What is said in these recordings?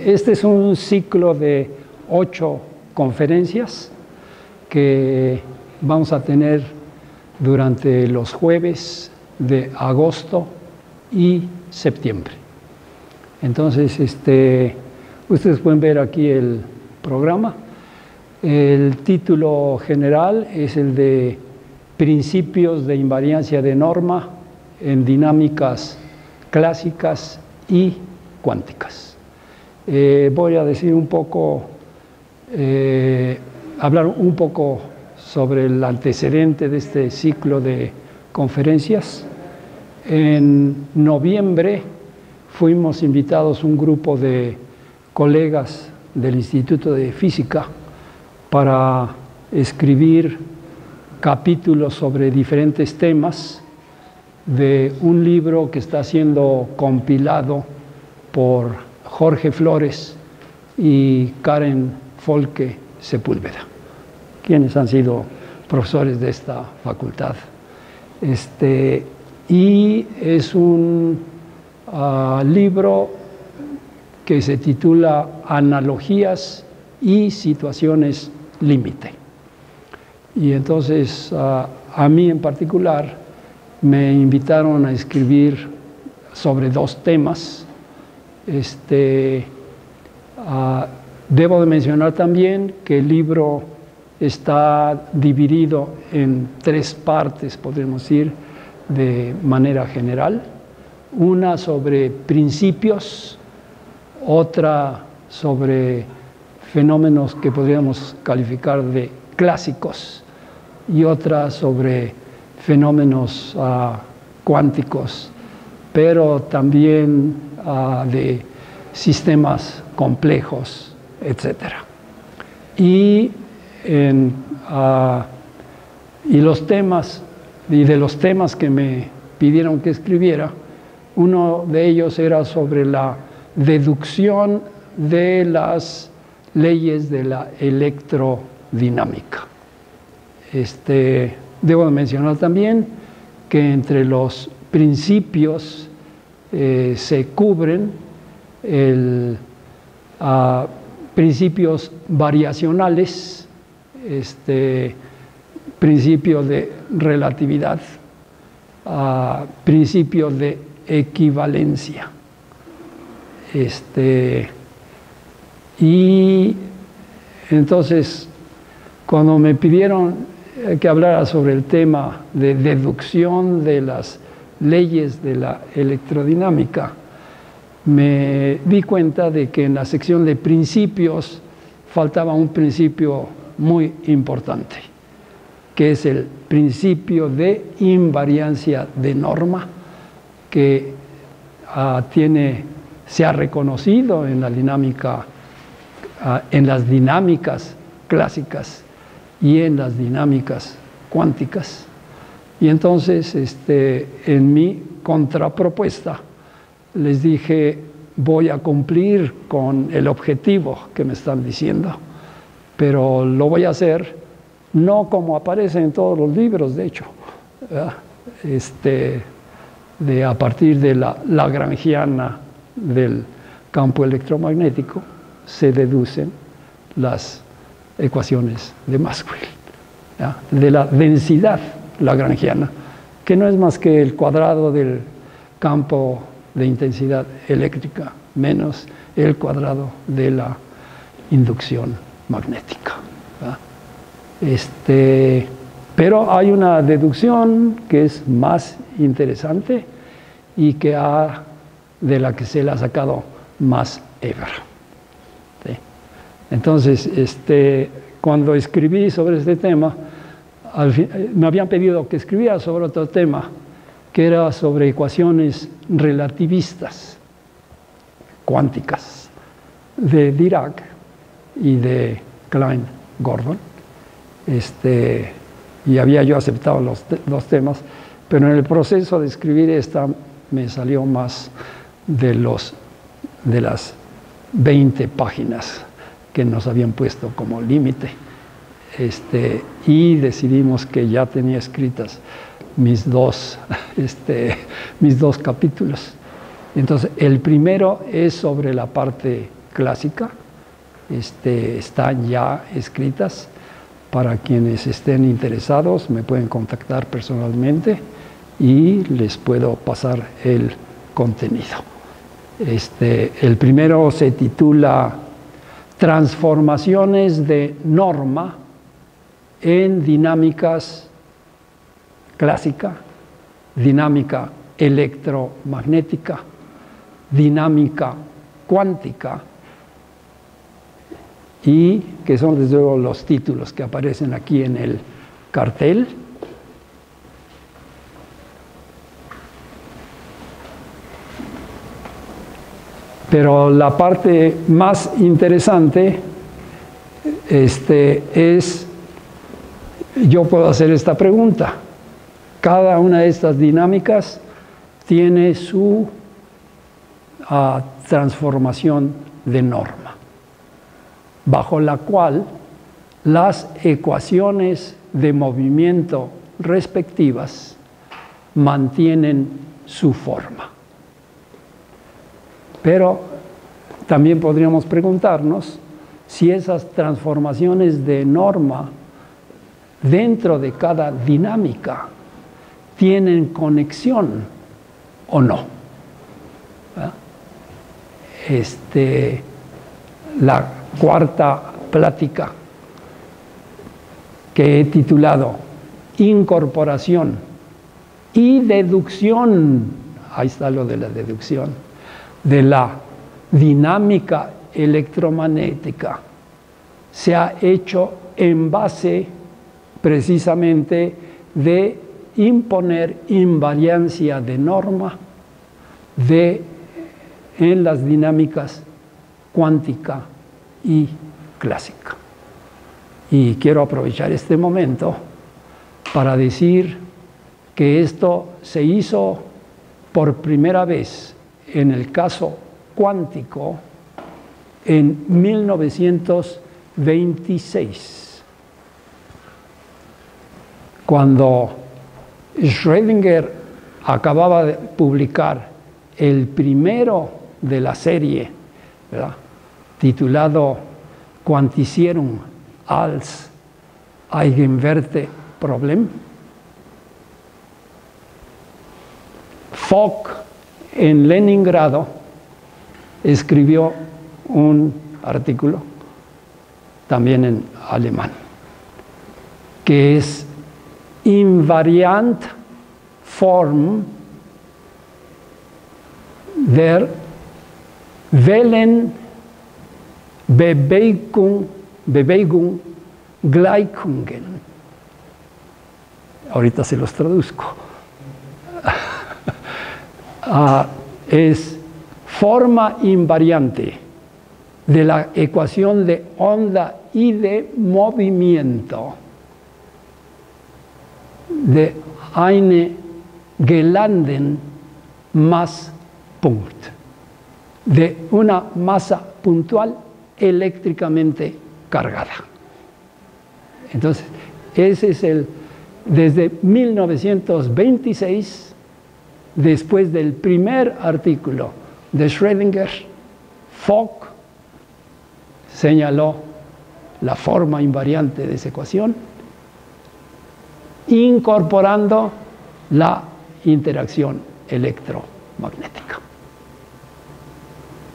Este es un ciclo de 8 conferencias que vamos a tener durante los jueves de agosto y septiembre. Entonces, ustedes pueden ver aquí el programa. El título general es el de Principios de invariancia de norma en dinámicas clásicas y cuánticas. Voy a decir un poco, hablar un poco sobre el antecedente de este ciclo de conferencias. En noviembre fuimos invitados un grupo de colegas del Instituto de Física para escribir capítulos sobre diferentes temas de un libro que está siendo compilado por Jorge Flores y Karen Folke Sepúlveda, quienes han sido profesores de esta facultad. Y es un libro que se titula Analogías y situaciones límite. Y entonces a mí en particular me invitaron a escribir sobre 2 temas. Debo de mencionar también que el libro está dividido en 3 partes, podríamos decir, de manera general. Una sobre principios, otra sobre fenómenos que podríamos calificar de clásicos y otra sobre fenómenos cuánticos, pero también de sistemas complejos, etc. Y los temas, y de los temas que me pidieron que escribiera, uno de ellos era sobre la deducción de las leyes de la electrodinámica. Debo de mencionar también que entre los principios se cubren principios variacionales, principio de relatividad, principio de equivalencia. Y entonces, cuando me pidieron que hablara sobre el tema de deducción de las leyes de la electrodinámica, me di cuenta de que en la sección de principios faltaba un principio muy importante, que es el principio de invariancia de norma, que se ha reconocido en la dinámica, en las dinámicas clásicas y en las dinámicas cuánticas. Y entonces, en mi contrapropuesta, les dije, voy a cumplir con el objetivo que me están diciendo, pero lo voy a hacer no como aparece en todos los libros, de hecho, a partir de la lagrangiana del campo electromagnético se deducen las ecuaciones de Maxwell, de la densidad lagrangiana, que no es más que el cuadrado del campo de intensidad eléctrica menos el cuadrado de la inducción magnética. Pero hay una deducción que es más interesante y de la que se le ha sacado más hebra. ¿Sí? Entonces, cuando escribí sobre este tema, me habían pedido que escribiera sobre otro tema, que era sobre ecuaciones relativistas cuánticas de Dirac y de Klein-Gordon. Y había yo aceptado los 2 temas, pero en el proceso de escribir esta me salió más de las 20 páginas que nos habían puesto como límite. Y decidimos que ya tenía escritas mis dos capítulos. Entonces, el primero es sobre la parte clásica. Están ya escritas. Para quienes estén interesados, me pueden contactar personalmente y les puedo pasar el contenido. El primero se titula Transformaciones de norma en dinámicas clásica, dinámica electromagnética, dinámica cuántica, y que son desde luego los títulos que aparecen aquí en el cartel. Pero la parte más interesante es, yo puedo hacer esta pregunta. Cada una de estas dinámicas tiene su transformación de norma, bajo la cual las ecuaciones de movimiento respectivas mantienen su forma. Pero también podríamos preguntarnos si esas transformaciones de norma dentro de cada dinámica tienen conexión o no. La cuarta plática que he titulado Incorporación y deducción, ahí está lo de la deducción, de la dinámica electromagnética, se ha hecho en base precisamente de imponer invariancia de norma en las dinámicas cuántica y clásica. Y quiero aprovechar este momento para decir que esto se hizo por primera vez en el caso cuántico en 1926, cuando Schrödinger acababa de publicar el primero de la serie, ¿verdad?, titulado Quantisierung als Eigenwerteproblem. Fock en Leningrado escribió un artículo, también en alemán, que es Invariant Form der Wellenbewegung Gleichungen. Ahorita se los traduzco. Es forma invariante de la ecuación de onda y de movimiento de eine gelanden Masspunkt, de una masa puntual eléctricamente cargada. Entonces, ese es desde 1926, después del primer artículo de Schrödinger, Fock señaló la forma invariante de esa ecuación, incorporando la interacción electromagnética.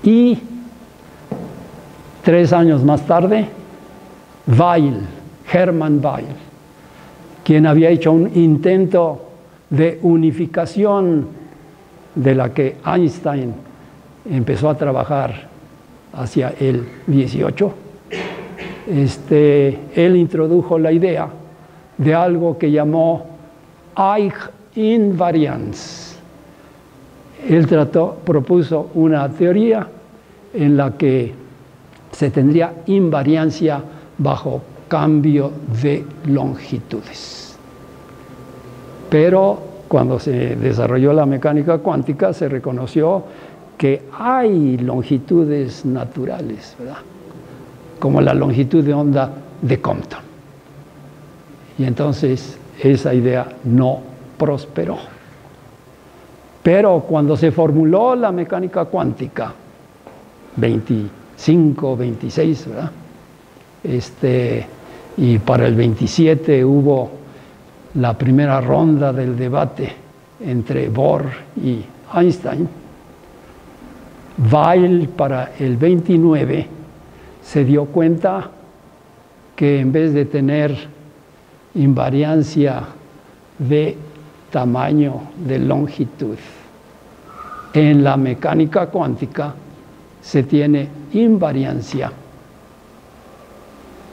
Y 3 años más tarde, Hermann Weyl, quien había hecho un intento de unificación de la que Einstein empezó a trabajar hacia el 18, él introdujo la idea de algo que llamó Eigenvariance. Él propuso una teoría en la que se tendría invariancia bajo cambio de longitudes. Pero cuando se desarrolló la mecánica cuántica se reconoció que hay longitudes naturales, ¿verdad?, como la longitud de onda de Compton. Y entonces esa idea no prosperó. Pero cuando se formuló la mecánica cuántica, 25, 26, ¿verdad? Y para el 27 hubo la primera ronda del debate entre Bohr y Einstein. Weil para el 29 se dio cuenta que en vez de tener invariancia de tamaño, de longitud, en la mecánica cuántica se tiene invariancia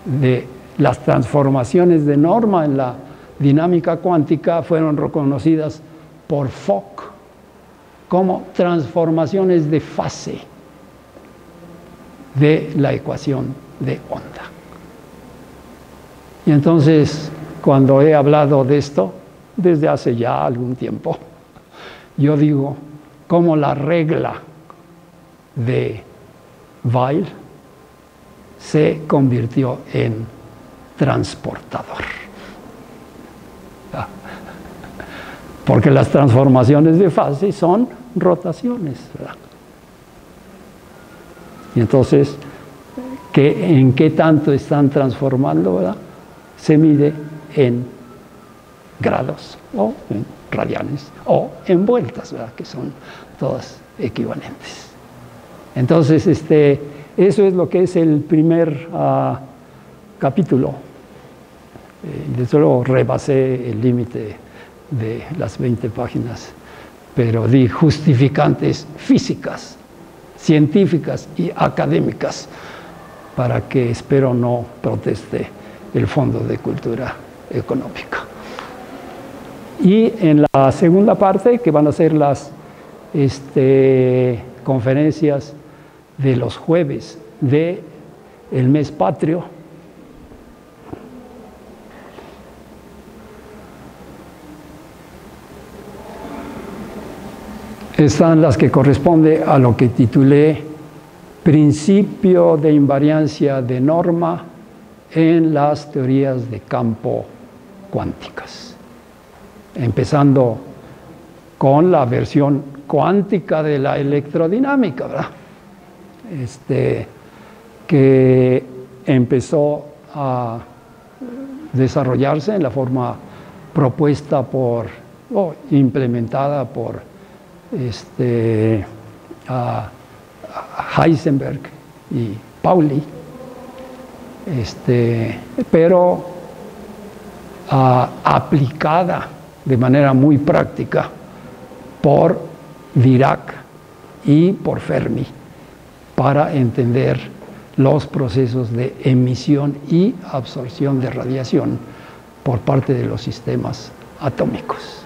de las transformaciones de norma en la dinámica cuántica fueron reconocidas por Fock como transformaciones de fase de la ecuación de onda. Y entonces, cuando he hablado de esto, desde hace ya algún tiempo, yo digo, como la regla de Weil se convirtió en transportador. Porque las transformaciones de fase son rotaciones, ¿verdad? Y entonces, ¿en qué tanto están transformando, verdad? Se mide en grados o en radianes o en vueltas, ¿verdad? Que son todas equivalentes. Entonces, eso es lo que es el primer capítulo. Desde luego rebasé el límite de las 20 páginas, pero di justificantes físicas, científicas y académicas para que, espero, no proteste el Fondo de Cultura Económica. Y en la segunda parte, que van a ser las conferencias de los jueves del mes patrio, están las que corresponde a lo que titulé Principio de invariancia de norma en las teorías de campo cuánticas. Empezando con la versión cuántica de la electrodinámica, ¿verdad? Que empezó a desarrollarse en la forma propuesta por, o implementada por Heisenberg y Pauli, pero aplicada de manera muy práctica por Dirac y por Fermi para entender los procesos de emisión y absorción de radiación por parte de los sistemas atómicos.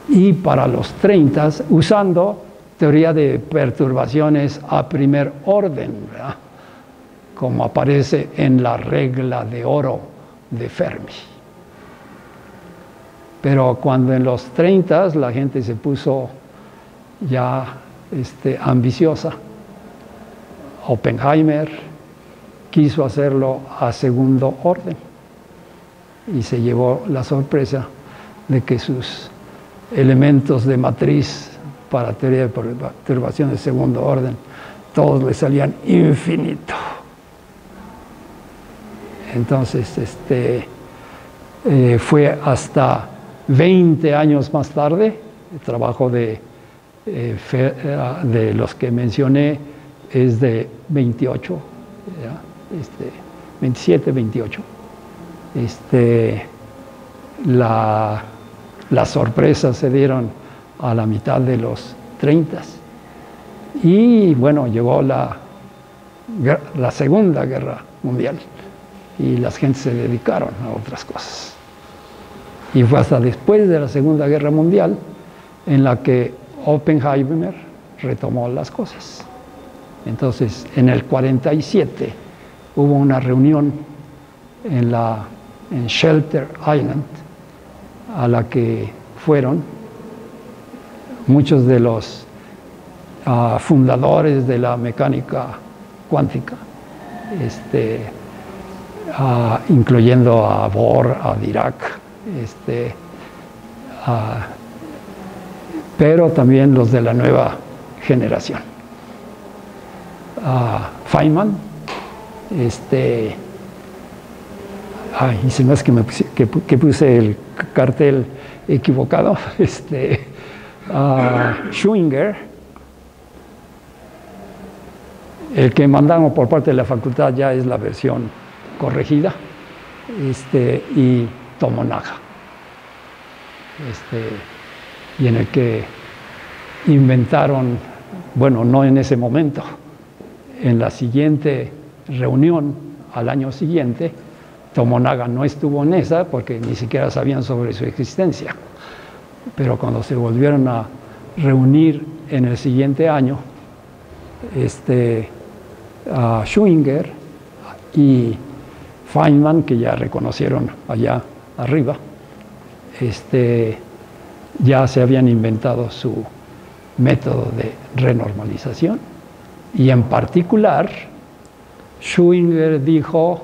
Y para los 30, usando teoría de perturbaciones a primer orden, ¿verdad? Como aparece en la regla de oro de Fermi. Pero cuando en los 30 la gente se puso ya ambiciosa, Oppenheimer quiso hacerlo a segundo orden y se llevó la sorpresa de que sus elementos de matriz para teoría de perturbación de segundo orden, todos le salían infinito. Entonces, fue hasta 20 años más tarde, el trabajo de los que mencioné es de 28, 27, 28. Las sorpresas se dieron a la mitad de los 30 y bueno, llegó la Segunda Guerra Mundial y las gentes se dedicaron a otras cosas. Y fue hasta después de la Segunda Guerra Mundial en la que Oppenheimer retomó las cosas. Entonces, en el 47 hubo una reunión en Shelter Island a la que fueron muchos de los fundadores de la mecánica cuántica, incluyendo a Bohr, a Dirac, pero también los de la nueva generación. Feynman, y se me hace que puse el cartel equivocado, Schwinger, el que mandamos por parte de la facultad ya es la versión corregida, y Tomonaga, y en el que inventaron, bueno, no en ese momento, en la siguiente reunión, al año siguiente, Tomonaga no estuvo en esa porque ni siquiera sabían sobre su existencia. Pero cuando se volvieron a reunir en el siguiente año, Schwinger y Feynman, que ya reconocieron allá arriba, ya se habían inventado su método de renormalización, y en particular Schwinger dijo,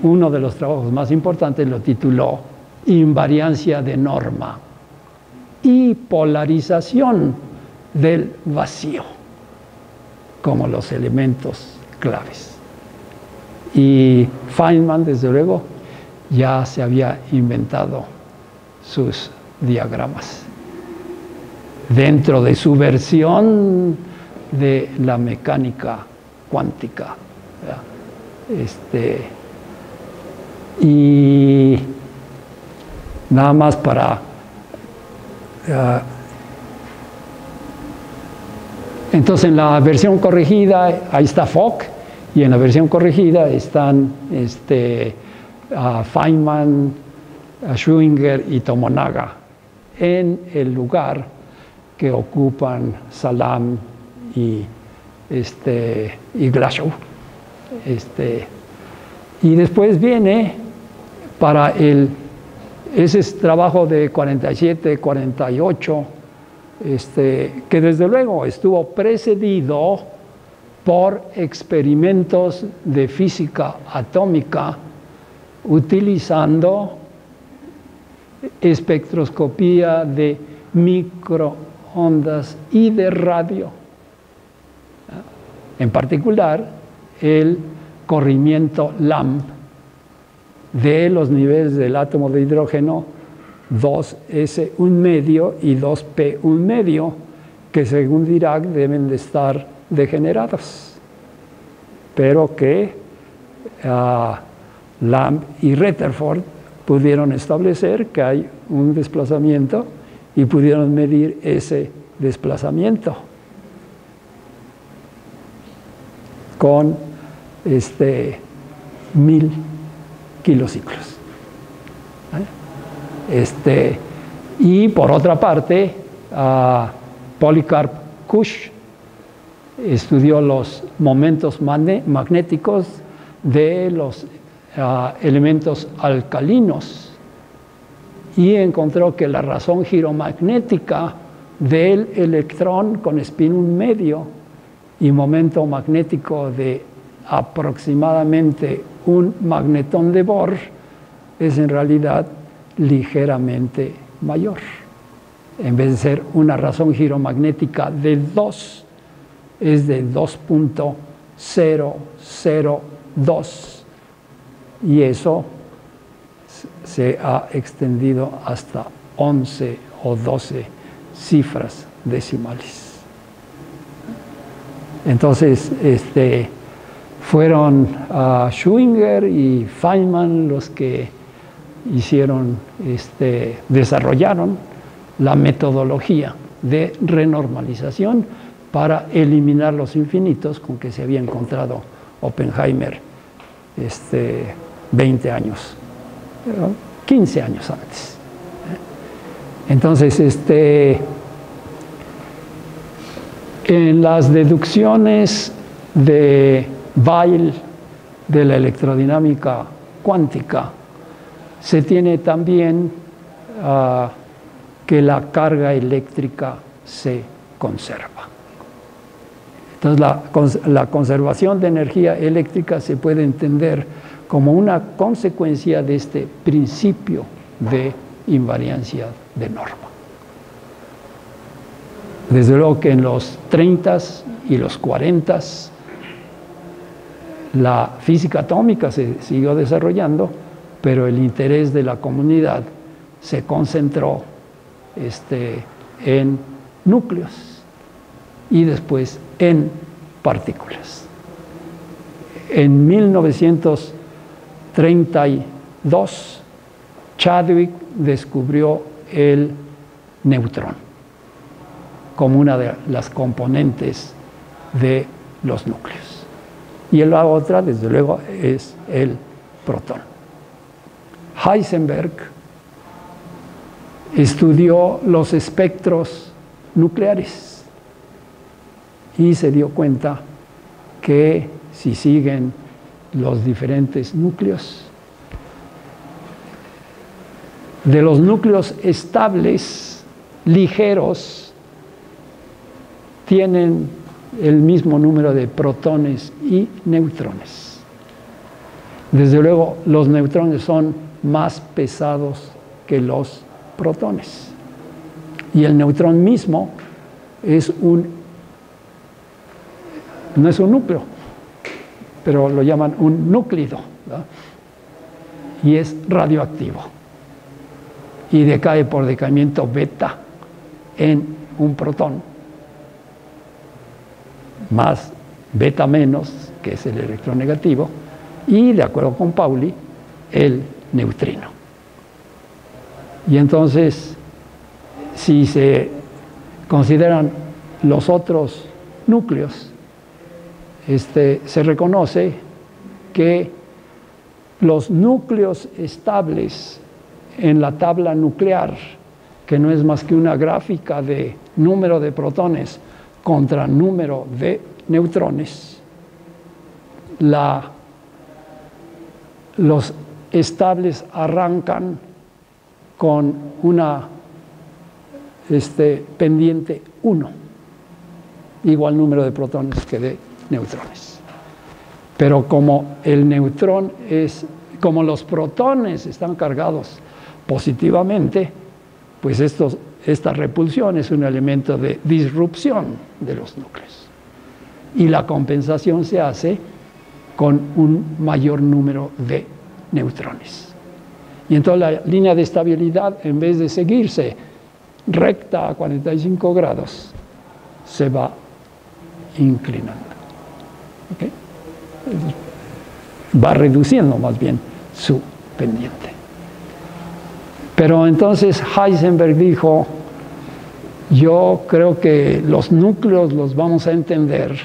uno de los trabajos más importantes lo tituló Invariancia de norma y polarización del vacío como los elementos claves. Y Feynman, desde luego, ya se había inventado sus diagramas dentro de su versión de la mecánica cuántica. Y nada más para entonces en la versión corregida ahí está Fock, y en la versión corregida están Feynman, Schwinger y Tomonaga en el lugar que ocupan Salam y Glashow. Y después viene para ese es trabajo de 47, 48, que desde luego estuvo precedido por experimentos de física atómica utilizando espectroscopía de microondas y de radio. En particular, el corrimiento LAMP de los niveles del átomo de hidrógeno 2s1 y 2p1, que según Dirac deben de estar degenerados, pero que LAMP y Rutherford pudieron establecer que hay un desplazamiento y pudieron medir ese desplazamiento con 1000 kilociclos. Y por otra parte, Polycarp Kush estudió los momentos magnéticos de los elementos alcalinos y encontró que la razón giromagnética del electrón con spin 1/2 y momento magnético de aproximadamente un magnetón de Bohr es en realidad ligeramente mayor. En vez de ser una razón giromagnética de 2, es de 2.002, y eso se ha extendido hasta 11 o 12 cifras decimales. Entonces, fueron Schwinger y Feynman los que desarrollaron la metodología de renormalización para eliminar los infinitos con que se había encontrado Oppenheimer 20 años, 15 años antes. Entonces, en las deducciones de Weyl de la electrodinámica cuántica se tiene también que la carga eléctrica se conserva. Entonces la conservación de energía eléctrica se puede entender como una consecuencia de este principio de invariancia de norma. Desde luego que en los 30s y los 40, la física atómica se siguió desarrollando, pero el interés de la comunidad se concentró en núcleos y después en partículas. En 1932, Chadwick descubrió el neutrón como una de las componentes de los núcleos. Y la otra, desde luego, es el protón. Heisenberg estudió los espectros nucleares y se dio cuenta que si siguen los diferentes núcleos, de los núcleos estables, ligeros, tienen el mismo número de protones y neutrones. Desde luego, los neutrones son más pesados que los protones. Y el neutrón mismo no es un núcleo, pero lo llaman un núclido, ¿verdad? Y es radioactivo. Y decae por decaimiento beta en un protón, más beta menos, que es el electrón negativo, y de acuerdo con Pauli, el neutrino. Y entonces, si se consideran los otros núcleos, se reconoce que los núcleos estables en la tabla nuclear, que no es más que una gráfica de número de protones contra número de neutrones, los estables arrancan con una pendiente 1, igual número de protones que de neutrones. Pero como los protones están cargados positivamente, pues esta repulsión es un elemento de disrupción de los núcleos. Y la compensación se hace con un mayor número de neutrones. Y entonces la línea de estabilidad, en vez de seguirse recta a 45 grados, se va inclinando. ¿Okay? Va reduciendo más bien su pendiente. Pero entonces Heisenberg dijo, yo creo que los núcleos los vamos a entender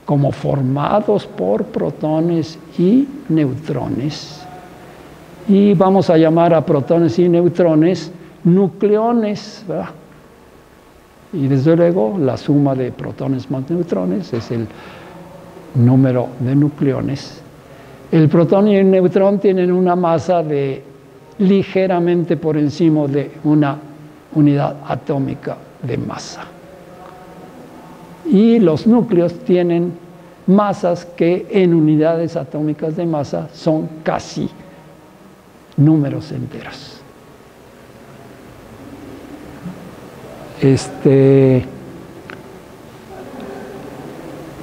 como formados por protones y neutrones, y vamos a llamar a protones y neutrones nucleones, ¿verdad? Y desde luego la suma de protones más neutrones es el número de nucleones. El protón y el neutrón tienen una masa de ligeramente por encima de una unidad atómica de masa. Y los núcleos tienen masas que en unidades atómicas de masa son casi números enteros.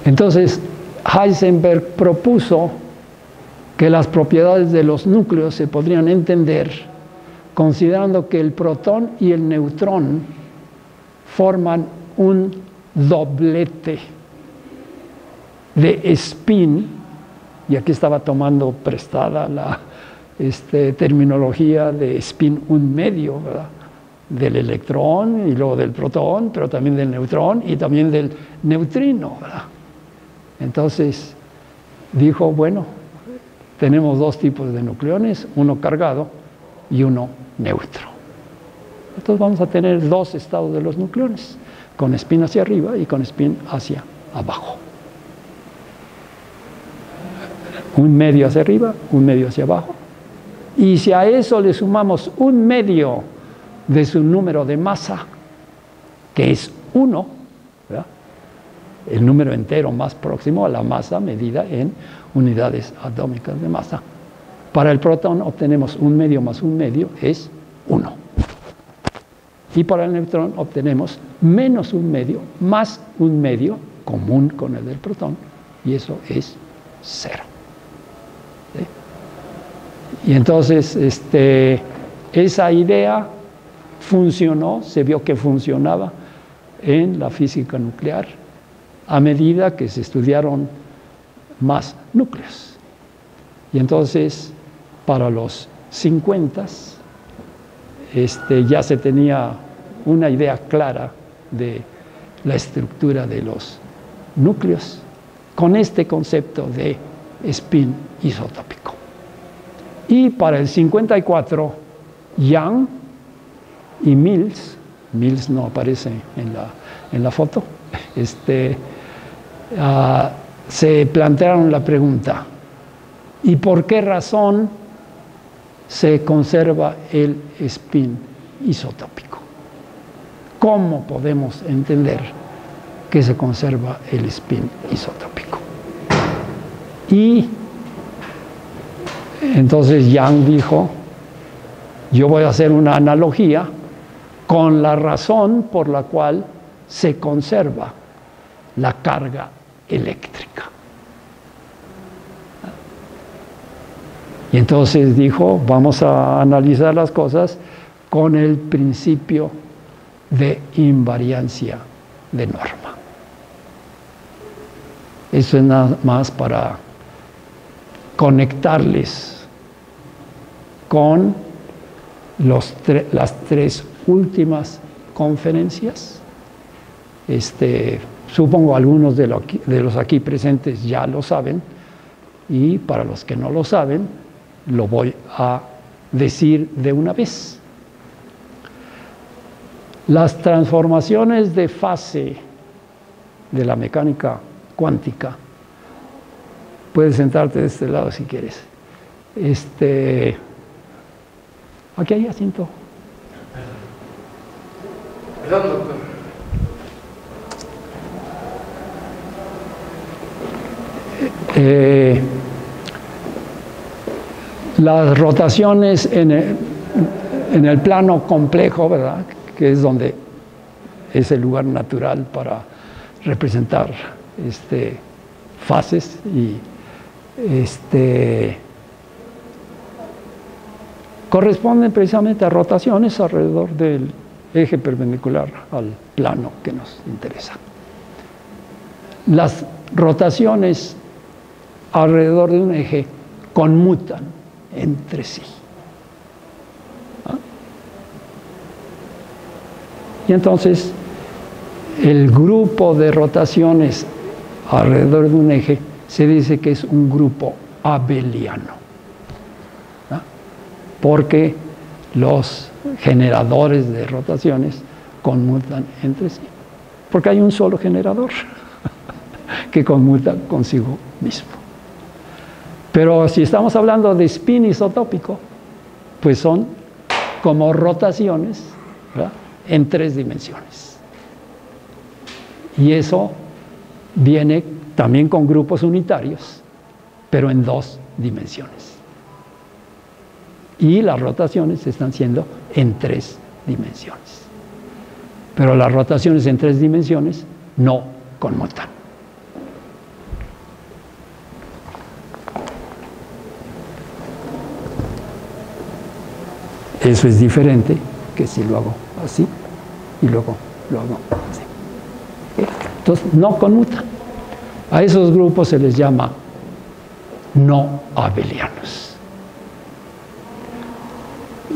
Entonces, Heisenberg propuso que las propiedades de los núcleos se podrían entender considerando que el protón y el neutrón forman un doblete de spin, y aquí estaba tomando prestada la terminología de spin 1/2, ¿verdad? Del electrón y luego del protón, pero también del neutrón y también del neutrino, ¿verdad? Entonces dijo, bueno, tenemos dos tipos de nucleones, uno cargado y uno neutro. Entonces vamos a tener dos estados de los nucleones, con spin hacia arriba y con spin hacia abajo. Un medio hacia arriba, un medio hacia abajo. Y si a eso le sumamos un medio de su número de masa, que es 1, ¿verdad? El número entero más próximo a la masa medida en unidades atómicas de masa. Para el protón obtenemos un medio más un medio es 1. Y para el neutrón obtenemos menos un medio más un medio común con el del protón, y eso es 0. ¿Sí? Y entonces esa idea funcionó, se vio que funcionaba en la física nuclear a medida que se estudiaron más núcleos. Y entonces, para los 50, ya se tenía una idea clara de la estructura de los núcleos con este concepto de spin isotópico. Y para el 54, Young y Mills no aparece en la foto, se plantearon la pregunta: ¿y por qué razón se conserva el spin isotópico? ¿Cómo podemos entender que se conserva el spin isotópico? Y entonces Young dijo: yo voy a hacer una analogía con la razón por la cual se conserva la carga eléctrica. Y entonces dijo: vamos a analizar las cosas con el principio de invariancia de norma. Eso es nada más para conectarles con las 3 últimas conferencias. Supongo algunos de los aquí presentes ya lo saben, y para los que no lo saben, lo voy a decir de una vez. Las transformaciones de fase de la mecánica cuántica, puedes sentarte de este lado si quieres. Aquí hay asiento. Perdón, doctor. Las rotaciones en el plano complejo, ¿verdad?, que es donde es el lugar natural para representar fases, y corresponden precisamente a rotaciones alrededor del eje perpendicular al plano que nos interesa. Las rotaciones alrededor de un eje conmutan entre sí. Y entonces el grupo de rotaciones alrededor de un eje se dice que es un grupo abeliano, ¿no?, porque los generadores de rotaciones conmutan entre sí, porque hay un solo generador que conmuta consigo mismo. Pero si estamos hablando de spin isotópico, pues son como rotaciones, ¿verdad?, en 3 dimensiones. Y eso viene también con grupos unitarios, pero en 2 dimensiones. Y las rotaciones están siendo en 3 dimensiones. Pero las rotaciones en 3 dimensiones no conmutan. Eso es diferente que si lo hago así y luego lo hago así. Entonces, no conmutan. A esos grupos se les llama no abelianos.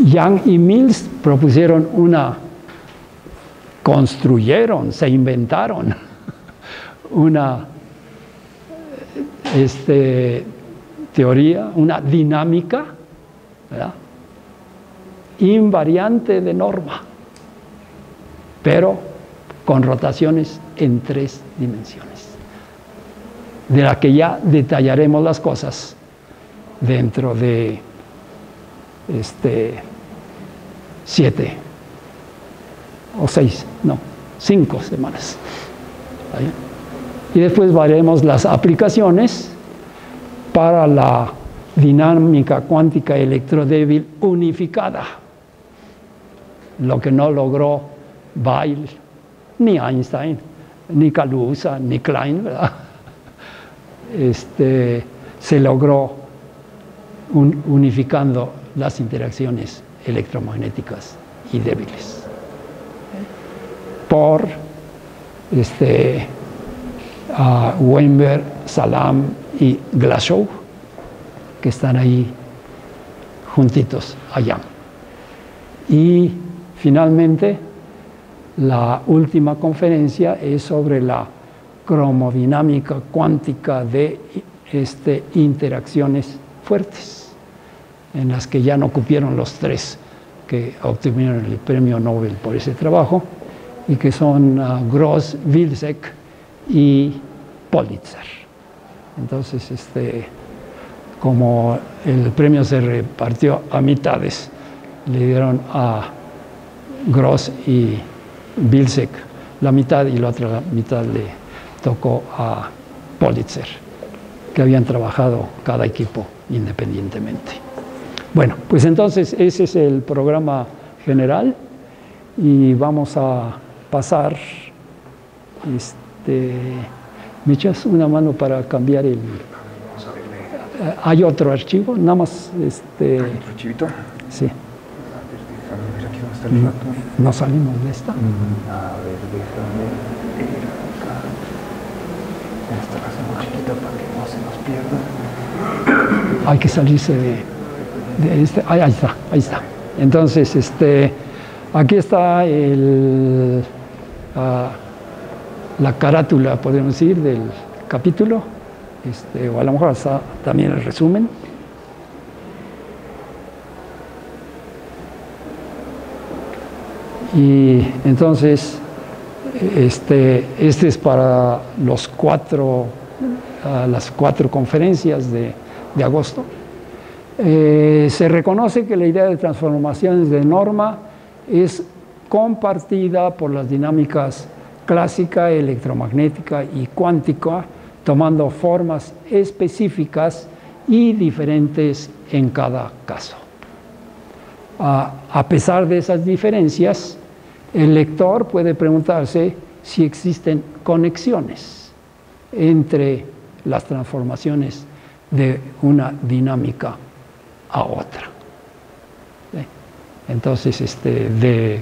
Young y Mills propusieron se inventaron una teoría, una dinámica, ¿verdad?, invariante de norma, pero con rotaciones en 3 dimensiones, de la que ya detallaremos las cosas dentro de 7 o 5 semanas. ¿Ahí? Y después veremos las aplicaciones para la dinámica cuántica electrodébil unificada, lo que no logró Weyl ni Einstein ni Kaluza, ni Klein, ¿verdad? Se logró unificando las interacciones electromagnéticas y débiles por Weinberg, Salam y Glashow, que están ahí juntitos allá. Y finalmente la última conferencia es sobre la cromodinámica cuántica de interacciones fuertes, en las que ya no cupieron los tres que obtuvieron el premio Nobel por ese trabajo, y que son Gross, Wilczek y Politzer. Entonces, como el premio se repartió a mitades, le dieron a Gross y Wilczek la mitad y la otra mitad le tocó a Politzer, que habían trabajado cada equipo independientemente. Bueno, pues entonces ese es el programa general y vamos a pasar. ¿Me echas una mano para cambiar el...? ¿Hay otro archivo? Nada más... ¿Otro archivito? Sí. A ver, déjame ver aquí dónde está el ratón. ¿No salimos de esta? A ver, déjame ir acá. Esta la hacemos chiquita para que no se nos pierda. Hay que salirse de este... Ahí está. Entonces, aquí está la carátula, podemos decir, del capítulo, o a lo mejor está también el resumen. Y entonces, este es para las cuatro conferencias de agosto. Se reconoce que la idea de transformaciones de norma es compartida por las dinámicas clásica, electromagnética y cuántica, tomando formas específicas y diferentes en cada caso. A pesar de esas diferencias, el lector puede preguntarse si existen conexiones entre las transformaciones de una dinámica a otra. Entonces,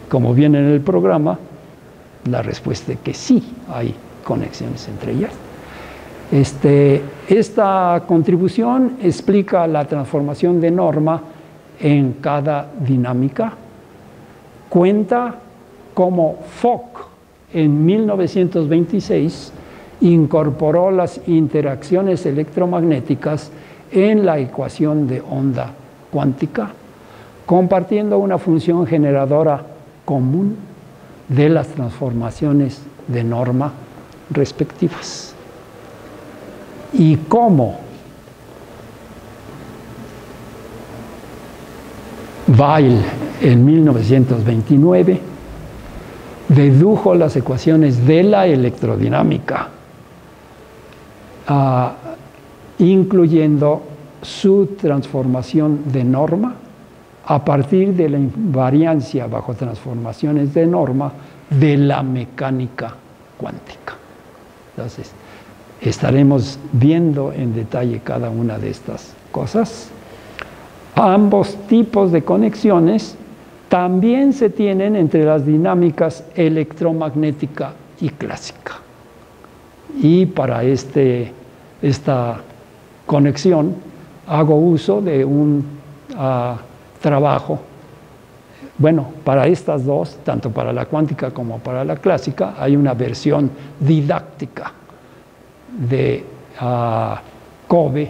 como viene en el programa, la respuesta es que sí hay conexiones entre ellas. Esta contribución explica la transformación de norma en cada dinámica. Cuenta cómo Fock en 1926 incorporó las interacciones electromagnéticas en la ecuación de onda cuántica, compartiendo una función generadora común de las transformaciones de norma respectivas. Y cómo Weil en 1929 dedujo las ecuaciones de la electrodinámica, incluyendo su transformación de norma a partir de la invariancia bajo transformaciones de norma de la mecánica cuántica. Entonces, estaremos viendo en detalle cada una de estas cosas. Ambos tipos de conexiones también se tienen entre las dinámicas electromagnética y clásica. Y para esta conexión hago uso de un trabajo. Bueno, para estas dos, tanto para la cuántica como para la clásica, hay una versión didáctica de Kobe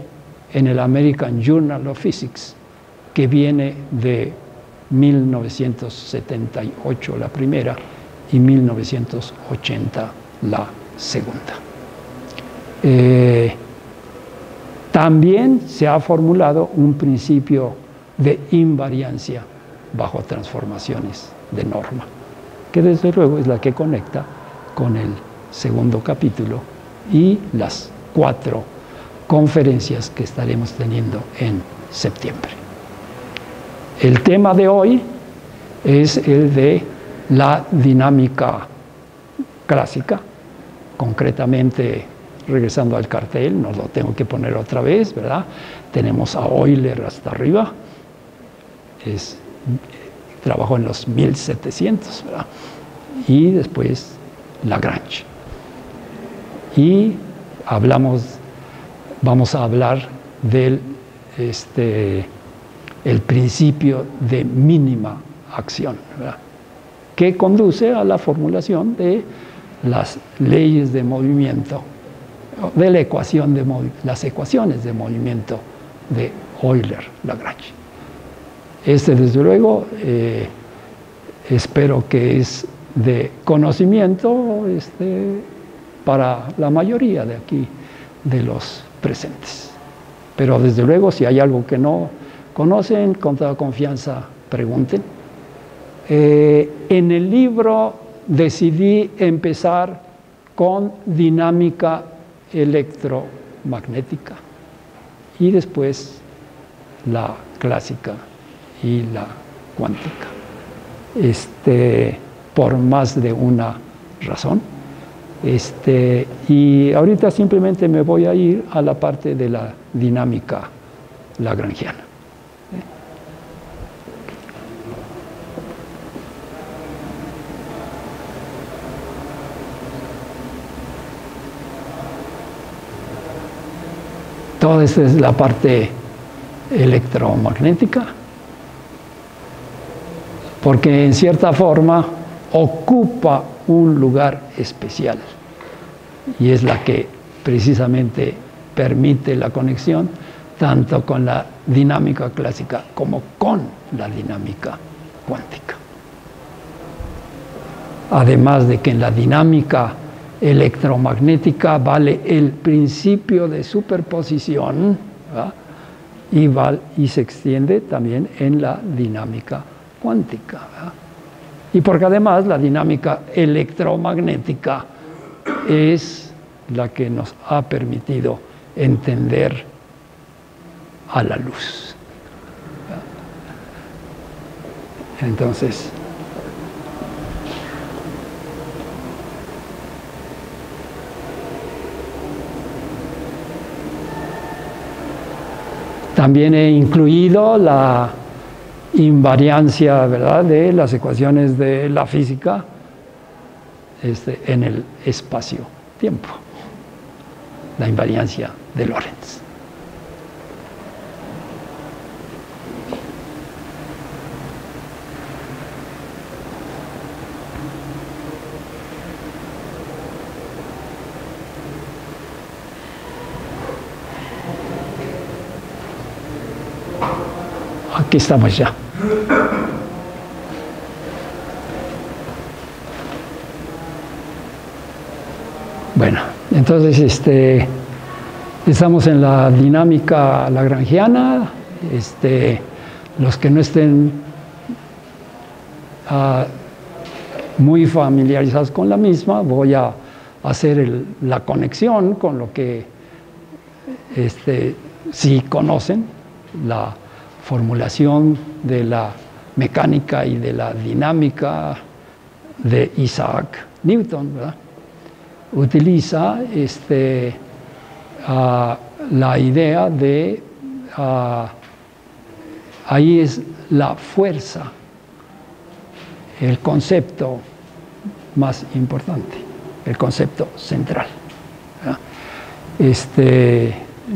en el American Journal of Physics, que viene de 1978 la primera y 1980 la segunda. También se ha formulado un principio de invariancia bajo transformaciones de norma, que desde luego es la que conecta con el segundo capítulo y las 4 conferencias que estaremos teniendo en septiembre. El tema de hoy es el de la dinámica clásica concretamente, regresando al cartel, no lo tengo que poner otra vez, ¿verdad? Tenemos a Euler hasta arriba, trabajó en los 1700, ¿verdad? Y después Lagrange. Y vamos a hablar del el principio de mínima acción, ¿verdad? Que conduce a la formulación de las leyes de movimiento, de la ecuación de las ecuaciones de movimiento de Euler-Lagrange. Desde luego, espero que es de conocimiento para la mayoría de aquí, de los presentes. Pero desde luego, si hay algo que no conocen, con toda confianza pregunten. En el libro decidí empezar con dinámica electromagnética y después la clásica y la cuántica, por más de una razón. Y ahorita simplemente me voy a ir a la parte de la dinámica lagrangiana. Toda esta es la parte electromagnética, porque en cierta forma ocupa un lugar especial y es la que precisamente permite la conexión tanto con la dinámica clásica como con la dinámica cuántica. Además de que en la dinámica electromagnética vale el principio de superposición, ¿verdad? Y se extiende también en la dinámica cuántica, ¿verdad? Y porque además la dinámica electromagnética es la que nos ha permitido entender a la luz. Entonces, también he incluido la invariancia, ¿verdad?, de las ecuaciones de la física en el espacio-tiempo, la invariancia de Lorentz. Aquí estamos ya. Bueno, entonces estamos en la dinámica lagrangiana. Los que no estén muy familiarizados con la misma, voy a hacer la conexión con lo que sí conocen, la formulación de la mecánica y de la dinámica de Isaac Newton, ¿verdad? Utiliza la idea de ahí es la fuerza, el concepto más importante, el concepto central, ¿verdad?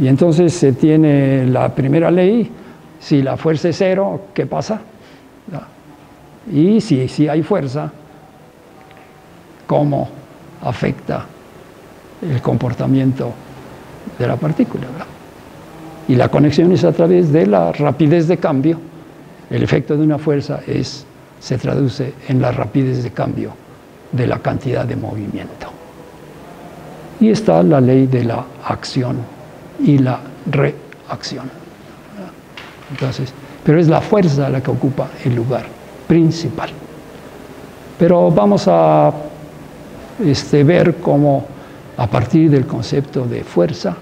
Y entonces se tiene la primera ley. Si la fuerza es cero, ¿qué pasa? Y si hay fuerza, ¿cómo afecta el comportamiento de la partícula, ¿verdad? Y la conexión es a través de la rapidez de cambio. El efecto de una fuerza se traduce en la rapidez de cambio de la cantidad de movimiento. Y está la ley de la acción y la reacción. Entonces, pero es la fuerza la que ocupa el lugar principal. Pero vamos a ver cómo a partir del concepto de fuerza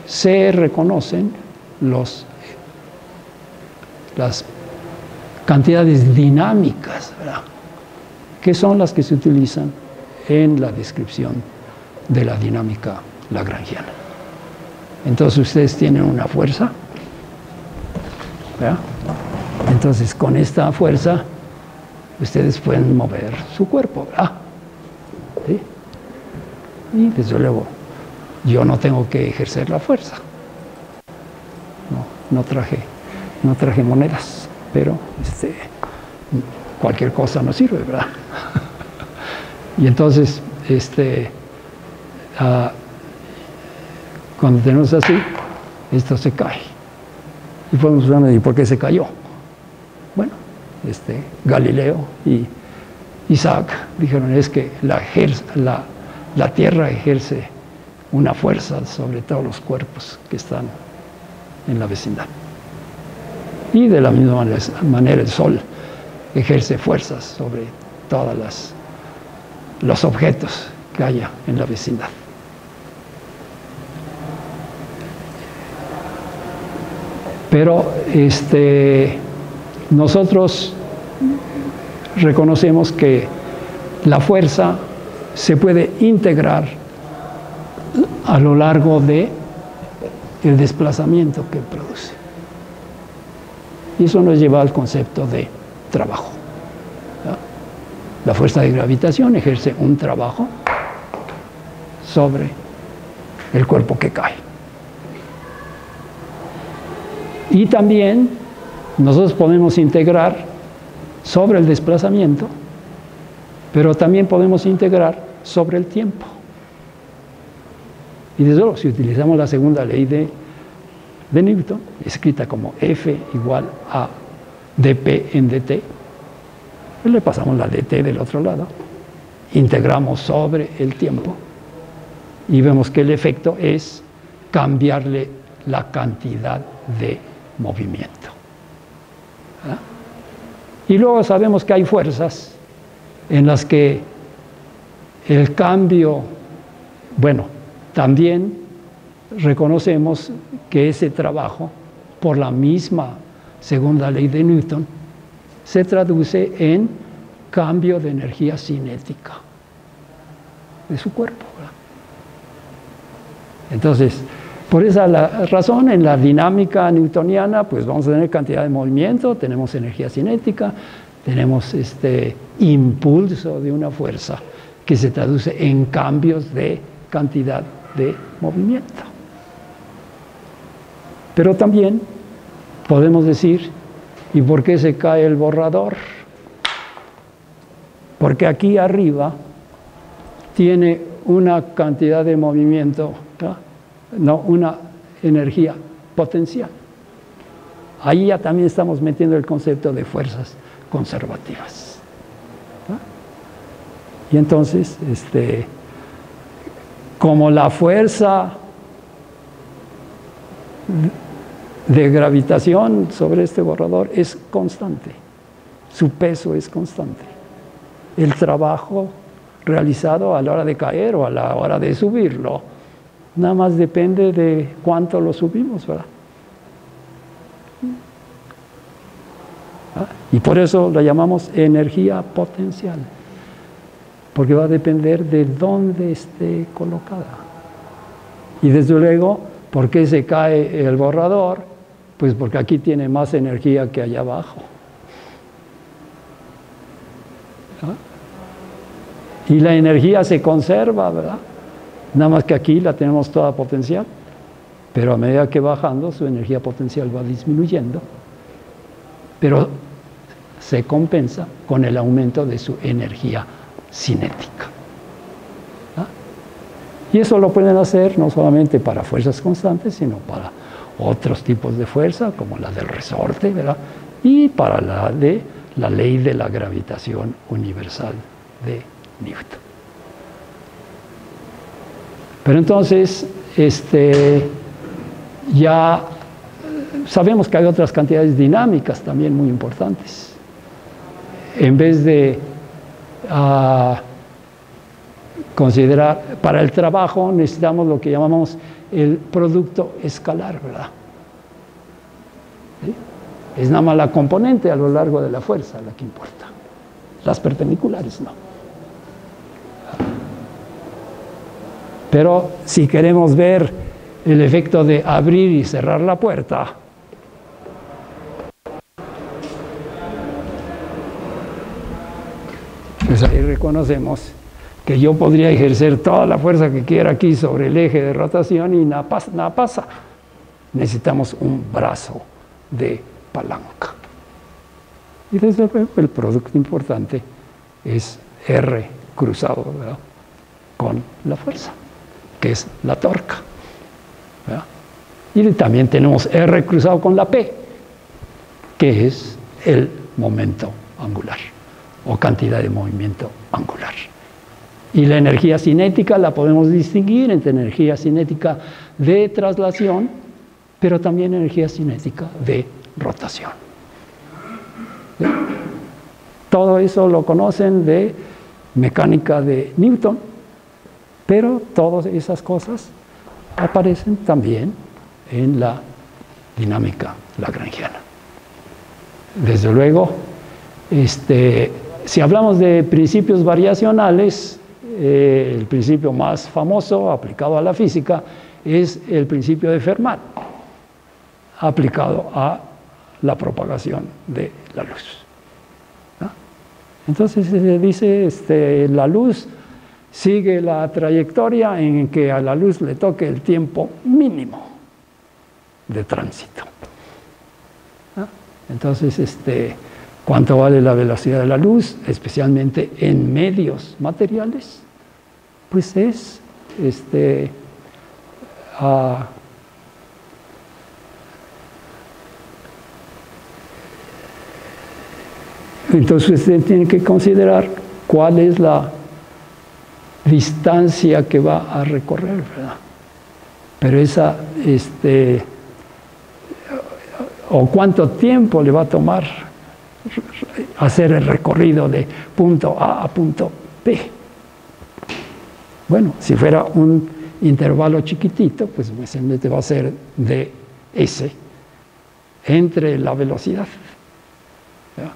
se reconocen las cantidades dinámicas, ¿verdad?, que son las que se utilizan en la descripción de la dinámica lagrangiana. Entonces ustedes tienen una fuerza, ¿verdad? Entonces con esta fuerza ustedes pueden mover su cuerpo, ¿verdad? ¿Sí? Y desde luego yo no tengo que ejercer la fuerza. No traje monedas, pero cualquier cosa nos sirve, ¿verdad? Y entonces cuando tenemos así, esto se cae. Y podemos ver, ¿y por qué se cayó? Bueno, Galileo y Isaac dijeron, es que la Tierra ejerce una fuerza sobre todos los cuerpos que están en la vecindad. Y de la misma manera el Sol ejerce fuerzas sobre todos los objetos que haya en la vecindad. Pero nosotros reconocemos que la fuerza se puede integrar a lo largo del desplazamiento que produce. Y eso nos lleva al concepto de trabajo. La fuerza de gravitación ejerce un trabajo sobre el cuerpo que cae. Y también nosotros podemos integrar sobre el desplazamiento, pero también podemos integrar sobre el tiempo. Y desde luego, si utilizamos la segunda ley de Newton, escrita como F igual a dP en dt, pues le pasamos la dt del otro lado, integramos sobre el tiempo y vemos que el efecto es cambiarle la cantidad de movimiento. ¿Ah? Y luego sabemos que hay fuerzas en las que el cambio, bueno, también reconocemos que ese trabajo, por la misma segunda ley de Newton, se traduce en cambio de energía cinética de su cuerpo, ¿verdad? Entonces, por esa razón, en la dinámica newtoniana, pues vamos a tener cantidad de movimiento, tenemos energía cinética, tenemos impulso de una fuerza que se traduce en cambios de cantidad de movimiento. Pero también podemos decir, ¿y por qué se cae el borrador? Porque aquí arriba tiene una cantidad de movimiento, no una energía potencial. Ahí ya también estamos metiendo el concepto de fuerzas conservativas. Y entonces, como la fuerza de gravitación sobre este borrador es constante, su peso es constante, el trabajo realizado a la hora de caer o a la hora de subirlo nada más depende de cuánto lo subimos, ¿verdad? Y por eso la llamamos energía potencial, porque va a depender de dónde esté colocada. Y desde luego, ¿por qué se cae el borrador? Pues porque aquí tiene más energía que allá abajo. Y la energía se conserva, ¿verdad? Nada más que aquí la tenemos toda potencial, pero a medida que va bajando, su energía potencial va disminuyendo, pero se compensa con el aumento de su energía cinética. Y eso lo pueden hacer no solamente para fuerzas constantes, sino para otros tipos de fuerza, como la del resorte, ¿verdad? Y para la de la ley de la gravitación universal de Newton. Pero entonces, ya sabemos que hay otras cantidades dinámicas también muy importantes. En vez de considerar, para el trabajo necesitamos lo que llamamos el producto escalar, ¿verdad? ¿Sí? Es nada más la componente a lo largo de la fuerza la que importa. Las perpendiculares no. Pero si queremos ver el efecto de abrir y cerrar la puerta, pues ahí reconocemos que yo podría ejercer toda la fuerza que quiera aquí sobre el eje de rotación y nada pasa. Necesitamos un brazo de palanca. Y desde luego el producto importante es R cruzado, ¿verdad?, con la fuerza, que es la torca, ¿verdad? Y también tenemos R cruzado con la P, que es el momento angular o cantidad de movimiento angular. Y la energía cinética la podemos distinguir entre energía cinética de traslación, pero también energía cinética de rotación. ¿Sí? Todo eso lo conocen de mecánica de Newton, pero todas esas cosas aparecen también en la dinámica lagrangiana. Desde luego, si hablamos de principios variacionales, el principio más famoso aplicado a la física es el principio de Fermat, aplicado a la propagación de la luz. ¿No? Entonces se dice, la luz sigue la trayectoria en que a la luz le toque el tiempo mínimo de tránsito. ¿No? Entonces, ¿cuánto vale la velocidad de la luz? Especialmente en medios materiales, pues es entonces usted tiene que considerar cuál es la distancia que va a recorrer, ¿verdad? Pero esa, o cuánto tiempo le va a tomar hacer el recorrido de punto A a punto B. Bueno, si fuera un intervalo chiquitito, pues simplemente va a ser ds entre la velocidad, ¿verdad?,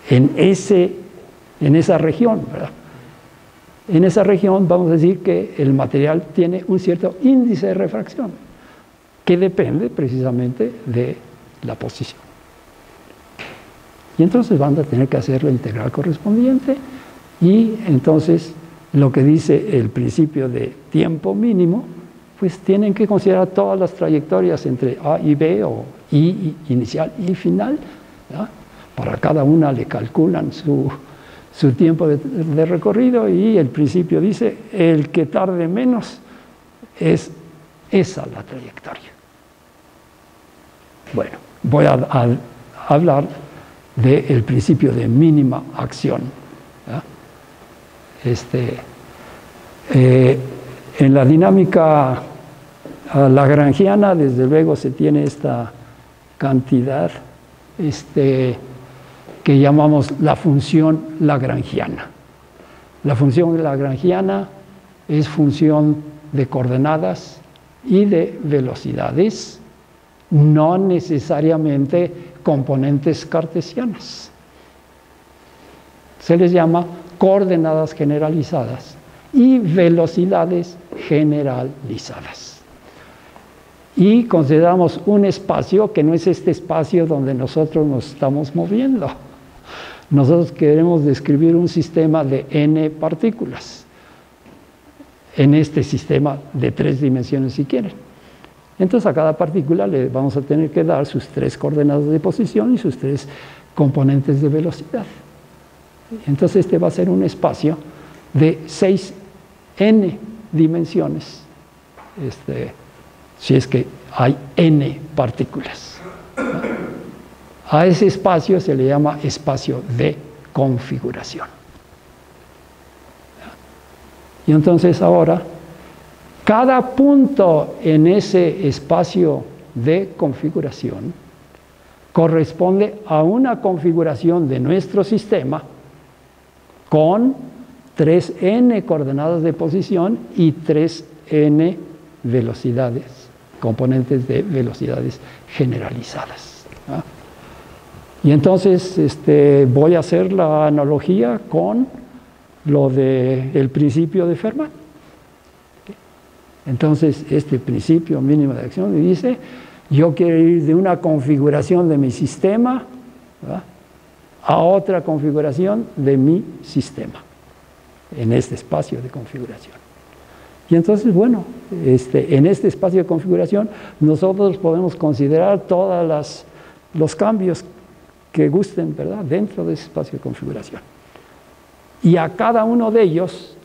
en esa región, ¿verdad? En esa región vamos a decir que el material tiene un cierto índice de refracción que depende precisamente de la posición. Y entonces van a tener que hacer la integral correspondiente y entonces lo que dice el principio de tiempo mínimo, pues tienen que considerar todas las trayectorias entre A y B o I inicial y final, ¿verdad? Para cada una le calculan su tiempo de recorrido y el principio dice el que tarde menos es esa la trayectoria. Bueno, voy a hablar del principio de mínima acción, ¿verdad? En la dinámica lagrangiana, desde luego, se tiene esta cantidad que llamamos la función lagrangiana. La función lagrangiana es función de coordenadas y de velocidades, no necesariamente componentes cartesianas. Se les llama coordenadas generalizadas y velocidades generalizadas. Y consideramos un espacio que no es este espacio donde nosotros nos estamos moviendo. Nosotros queremos describir un sistema de n partículas en este sistema de 3 dimensiones, si quieren. Entonces a cada partícula le vamos a tener que dar sus 3 coordenadas de posición y sus 3 componentes de velocidad. Entonces va a ser un espacio de 6n dimensiones, si es que hay n partículas. A ese espacio se le llama espacio de configuración. Y entonces ahora, cada punto en ese espacio de configuración corresponde a una configuración de nuestro sistema con 3n coordenadas de posición y 3n velocidades, componentes de velocidades generalizadas, ¿no? Y entonces voy a hacer la analogía con lo del principio de Fermat. Entonces, este principio mínimo de acción me dice, yo quiero ir de una configuración de mi sistema, ¿verdad?, a otra configuración de mi sistema, en este espacio de configuración. Y entonces, bueno, en este espacio de configuración nosotros podemos considerar todos los cambios que gusten, ¿verdad?, dentro de ese espacio de configuración. Y a cada uno de ellos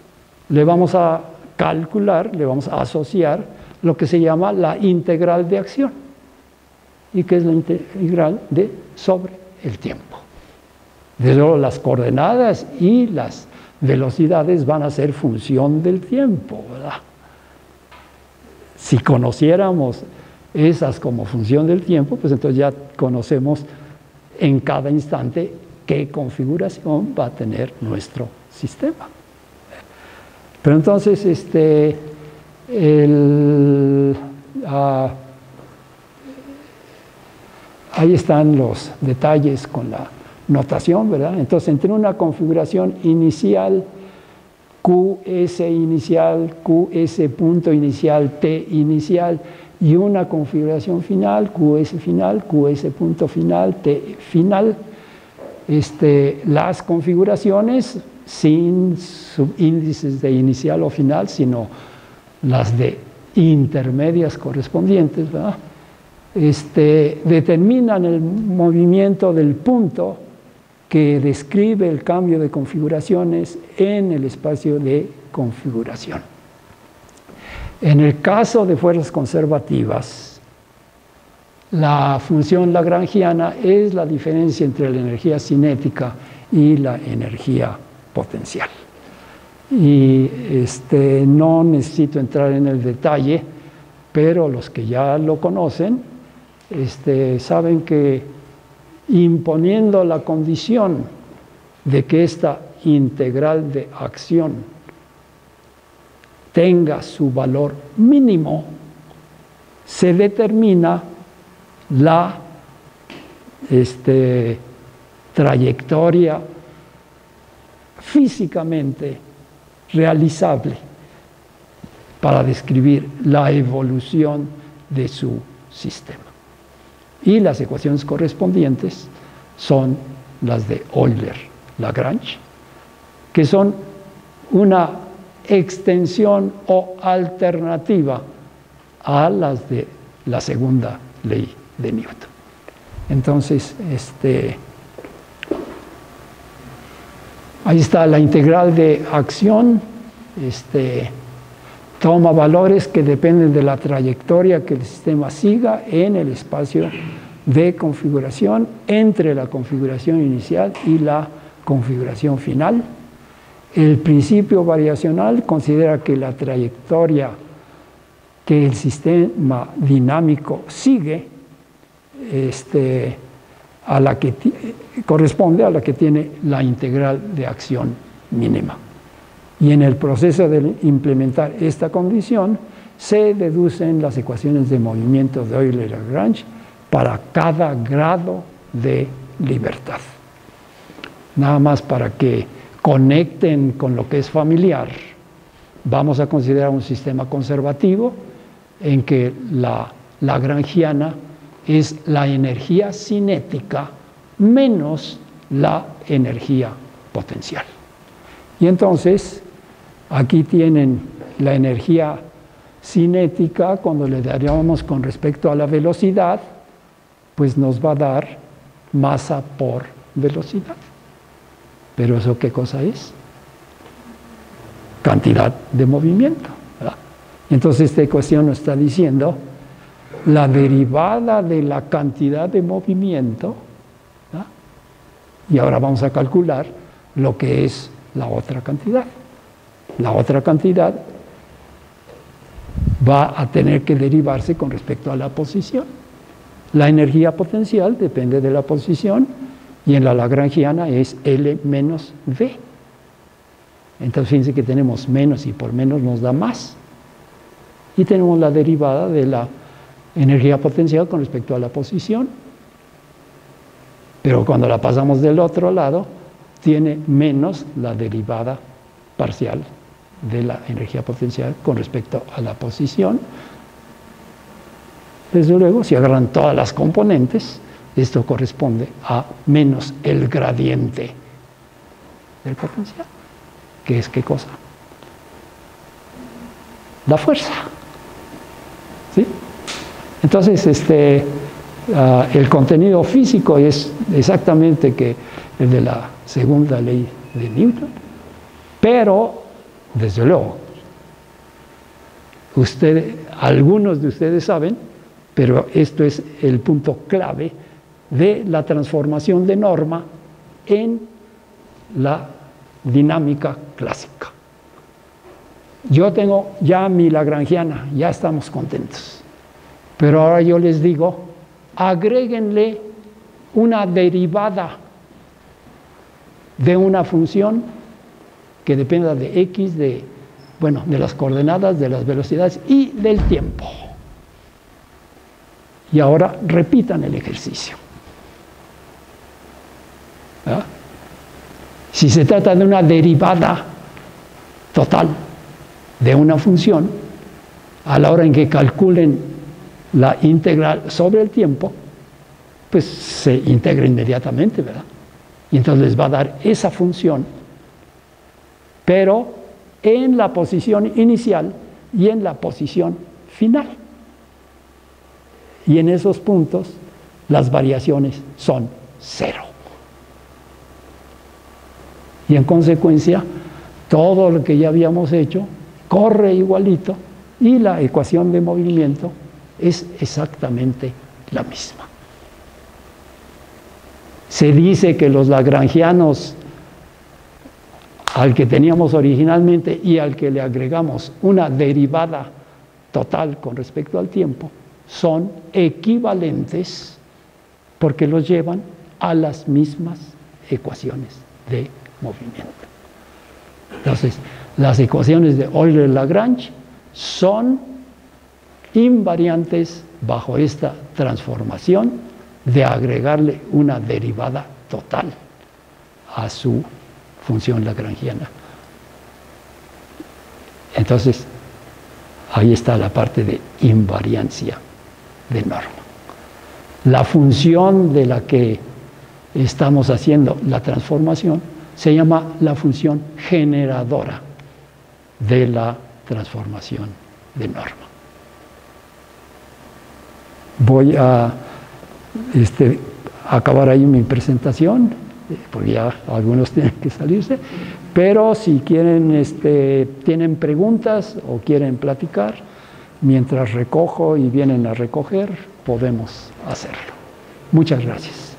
le vamos a calcular, le vamos a asociar lo que se llama la integral de acción. ¿Y qué es la integral de sobre el tiempo? Desde luego las coordenadas y las velocidades van a ser función del tiempo, ¿verdad? Si conociéramos esas como función del tiempo, pues entonces ya conocemos en cada instante qué configuración va a tener nuestro sistema. Pero entonces, ahí están los detalles con la notación, ¿verdad? Entonces, entre una configuración inicial, QS inicial, QS punto inicial, T inicial, y una configuración final, QS final, QS punto final, T final, las configuraciones sin subíndices de inicial o final, sino las de intermedias correspondientes, ¿verdad?, determinan el movimiento del punto que describe el cambio de configuraciones en el espacio de configuración. En el caso de fuerzas conservativas, la función lagrangiana es la diferencia entre la energía cinética y la energía potencial. Y no necesito entrar en el detalle, pero los que ya lo conocen saben que imponiendo la condición de que esta integral de acción tenga su valor mínimo, se determina la trayectoria físicamente realizable para describir la evolución de su sistema. Y las ecuaciones correspondientes son las de Euler-Lagrange, que son una extensión o alternativa a las de la segunda ley de Newton. Entonces, ahí está la integral de acción, toma valores que dependen de la trayectoria que el sistema siga en el espacio de configuración entre la configuración inicial y la configuración final. El principio variacional considera que la trayectoria que el sistema dinámico sigue corresponde a la que tiene la integral de acción mínima. Y en el proceso de implementar esta condición se deducen las ecuaciones de movimiento de Euler-Lagrange para cada grado de libertad. Nada más para que conecten con lo que es familiar, vamos a considerar un sistema conservativo en que la lagrangiana es la energía cinética menos la energía potencial. Y entonces, aquí tienen la energía cinética, cuando le daríamos con respecto a la velocidad, pues nos va a dar masa por velocidad. ¿Pero eso qué cosa es? Cantidad de movimiento, ¿verdad? Entonces esta ecuación nos está diciendo la derivada de la cantidad de movimiento, ¿verdad? Y ahora vamos a calcular lo que es la otra cantidad. La otra cantidad va a tener que derivarse con respecto a la posición. La energía potencial depende de la posición y en la lagrangiana es L menos V. Entonces fíjense que tenemos menos y por menos nos da más. Y tenemos la derivada de la energía potencial con respecto a la posición. Pero cuando la pasamos del otro lado, tiene menos la derivada parcial de la energía potencial con respecto a la posición. Desde luego, si agarran todas las componentes, esto corresponde a menos el gradiente del potencial. ¿Qué es qué cosa? La fuerza. ¿Sí? Entonces, el contenido físico es exactamente que el de la segunda ley de Newton, pero, desde luego, algunos de ustedes saben, pero esto es el punto clave de la transformación de norma en la dinámica clásica. Yo tengo ya mi lagrangiana, ya estamos contentos. Pero ahora yo les digo, agréguenle una derivada de una función que dependa de x, de las coordenadas, de las velocidades y del tiempo. Y ahora repitan el ejercicio. ¿Ah? Si se trata de una derivada total de una función, a la hora en que calculen la integral sobre el tiempo, pues se integra inmediatamente, ¿verdad? Y entonces les va a dar esa función, pero en la posición inicial y en la posición final. Y en esos puntos las variaciones son 0. Y en consecuencia, todo lo que ya habíamos hecho corre igualito y la ecuación de movimiento es exactamente la misma. Se dice que los lagrangianos, al que teníamos originalmente y al que le agregamos una derivada total con respecto al tiempo, son equivalentes porque los llevan a las mismas ecuaciones de movimiento. Entonces, las ecuaciones de Euler-Lagrange son invariantes bajo esta transformación de agregarle una derivada total a su función lagrangiana. Entonces, ahí está la parte de invariancia de norma. La función de la que estamos haciendo la transformación se llama la función generadora de la transformación de norma. Voy a acabar ahí mi presentación, porque ya algunos tienen que salirse, pero si quieren, tienen preguntas o quieren platicar, mientras recojo y vienen a recoger, podemos hacerlo. Muchas gracias.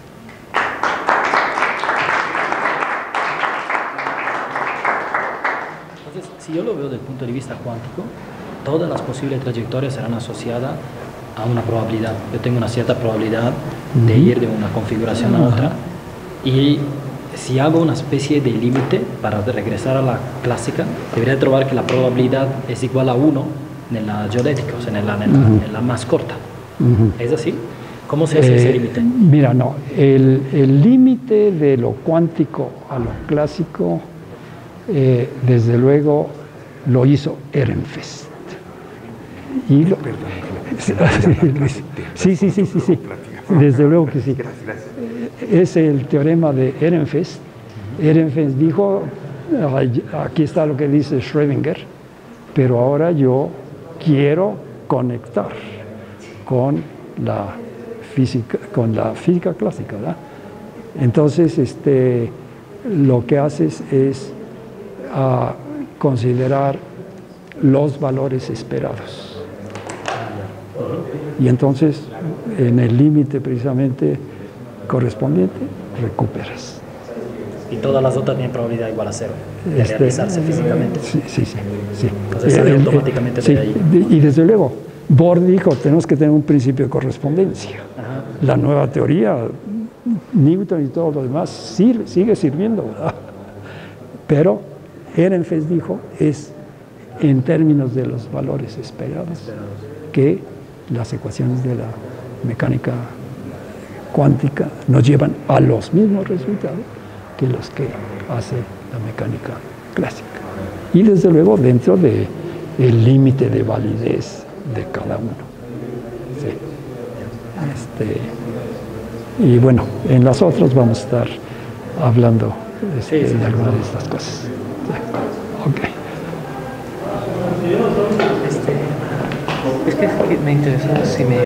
Entonces, si yo lo veo desde el punto de vista cuántico, todas las posibles trayectorias serán asociadas a una probabilidad. Yo tengo una cierta probabilidad de ir de una configuración a otra, y si hago una especie de límite para regresar a la clásica, debería probar que la probabilidad es igual a 1 en la geodética, o sea, en la más corta. ¿Es así? ¿Cómo se hace ese límite? Mira, no, el límite de lo cuántico a lo clásico, desde luego, lo hizo Ehrenfest. Y lo, sí, desde luego que sí. Es el teorema de Ehrenfest. Ehrenfest dijo, aquí está lo que dice Schrödinger, pero ahora yo quiero conectar con la física clásica, ¿verdad? Entonces, lo que haces es considerar los valores esperados. Y entonces, en el límite precisamente correspondiente, recuperas. Y todas las otras tienen probabilidad igual a 0 de realizarse físicamente. Sí. Entonces sale automáticamente de ahí. Y desde luego, Bohr dijo, tenemos que tener un principio de correspondencia. Ajá. La nueva teoría, Newton y todo lo demás, sigue sirviendo, ¿verdad? Pero Ehrenfest dijo, es en términos de los valores esperados que las ecuaciones de la mecánica cuántica nos llevan a los mismos resultados que los que hace la mecánica clásica. y desde luego dentro del límite de validez de cada uno. Sí. Y bueno, en las otras vamos a estar hablando de algunas de estas cosas. Sí. Ok. Es que me interesa si me